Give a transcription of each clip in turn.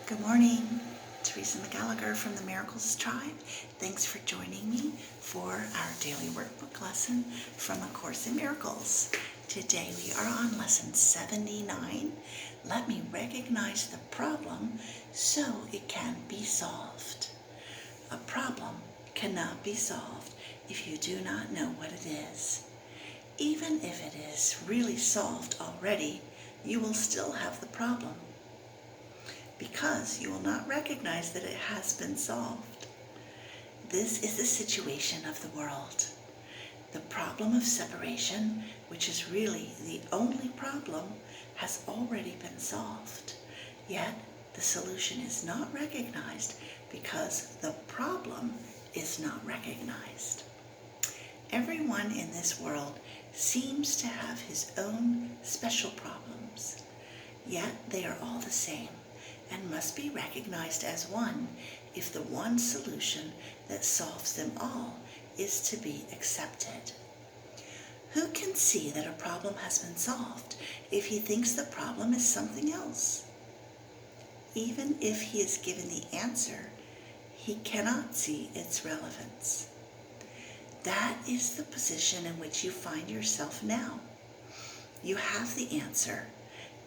Good morning, Teresa McGallagher from the Miracles Tribe. Thanks for joining me for our daily workbook lesson from A Course in Miracles. Today we are on lesson 79. Let me recognize the problem so it can be solved. A problem cannot be solved if you do not know what it is. Even if it is really solved already, you will still have the problem, because you will not recognize that it has been solved. This is the situation of the world. The problem of separation, which is really the only problem, has already been solved. Yet the solution is not recognized because the problem is not recognized. Everyone in this world seems to have his own special problems, yet they are all the same and must be recognized as one if the one solution that solves them all is to be accepted. Who can see that a problem has been solved if he thinks the problem is something else? Even if he is given the answer, he cannot see its relevance. That is the position in which you find yourself now. You have the answer,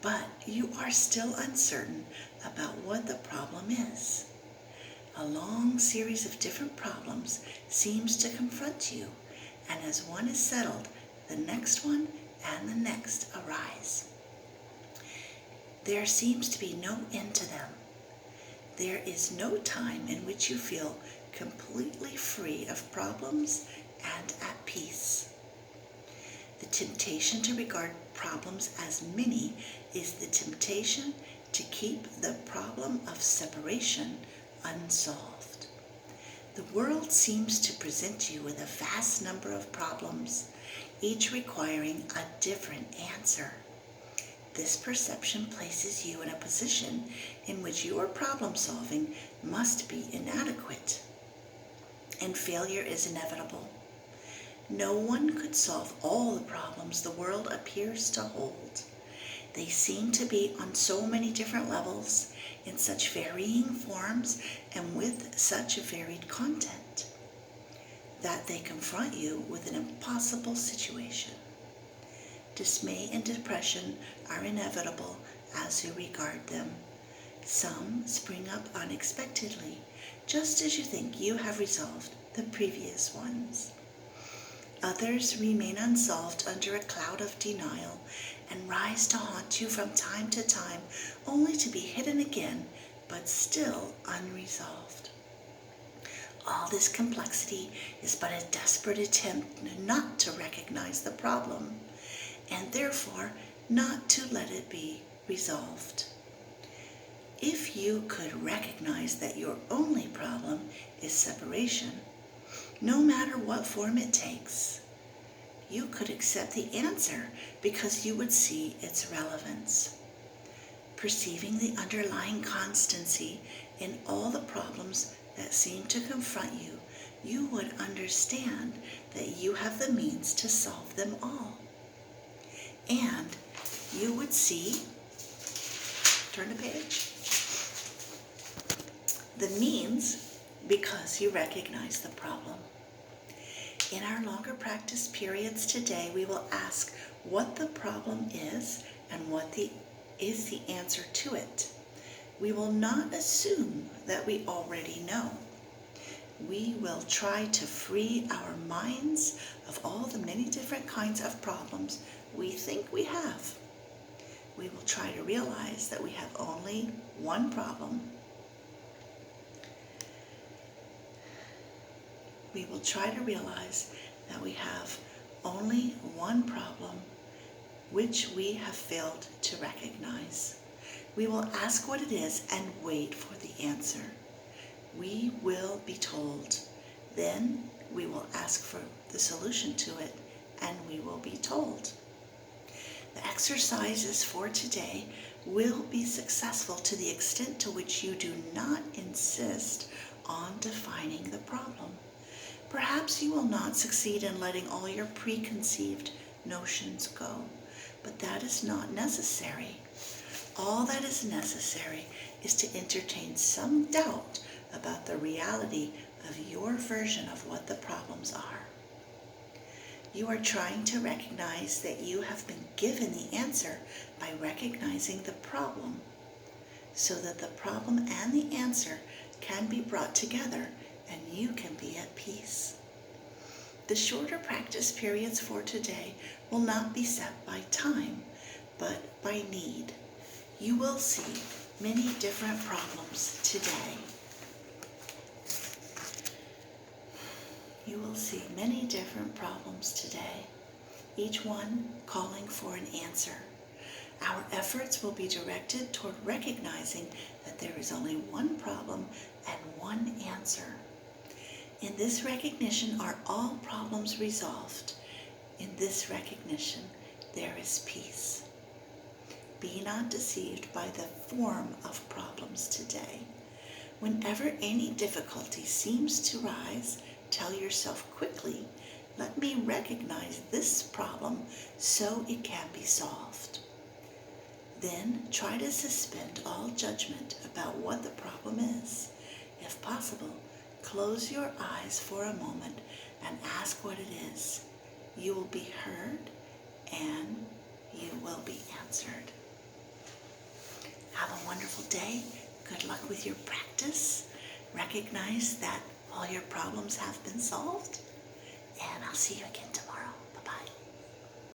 but you are still uncertain about what the problem is. A long series of different problems seems to confront you, and as one is settled, the next one and the next arise. There seems to be no end to them. There is no time in which you feel completely free of problems and at peace. The temptation to regard problems as many is the temptation to keep the problem of separation unsolved. The world seems to present you with a vast number of problems, each requiring a different answer. This perception places you in a position in which your problem solving must be inadequate, and failure is inevitable. No one could solve all the problems the world appears to hold. They seem to be on so many different levels, in such varying forms, and with such varied content, that they confront you with an impossible situation. Dismay and depression are inevitable as you regard them. Some spring up unexpectedly, just as you think you have resolved the previous ones. Others remain unsolved under a cloud of denial and rise to haunt you from time to time, only to be hidden again, but still unresolved. All this complexity is but a desperate attempt not to recognize the problem, and therefore not to let it be resolved. If you could recognize that your only problem is separation, no matter what form it takes, you could accept the answer because you would see its relevance. Perceiving the underlying constancy in all the problems that seem to confront you, you would understand that you have the means to solve them all. And you would see, turn the page, the means because you recognize the problem. In our longer practice periods today, we will ask what the problem is and what is the answer to it. We will not assume that we already know. We will try to free our minds of all the many different kinds of problems we think we have. We will try to realize that we have only one problem. We will try to realize that we have only one problem which we have failed to recognize. We will ask what it is and wait for the answer. We will be told. Then we will ask for the solution to it, and we will be told. The exercises for today will be successful to the extent to which you do not insist on defining the problem. Perhaps you will not succeed in letting all your preconceived notions go, but that is not necessary. All that is necessary is to entertain some doubt about the reality of your version of what the problems are. You are trying to recognize that you have been given the answer by recognizing the problem, so that the problem and the answer can be brought together and you can be at peace. The shorter practice periods for today will not be set by time, but by need. You will see many different problems today. You will see many different problems today, each one calling for an answer. Our efforts will be directed toward recognizing that there is only one problem and one answer. In this recognition are all problems resolved. In this recognition, there is peace. Be not deceived by the form of problems today. Whenever any difficulty seems to rise, tell yourself quickly, let me recognize this problem so it can be solved. Then try to suspend all judgment about what the problem is. If possible, close your eyes for a moment and ask what it is. You will be heard and you will be answered. Have a wonderful day. Good luck with your practice. Recognize that all your problems have been solved. And I'll see you again tomorrow.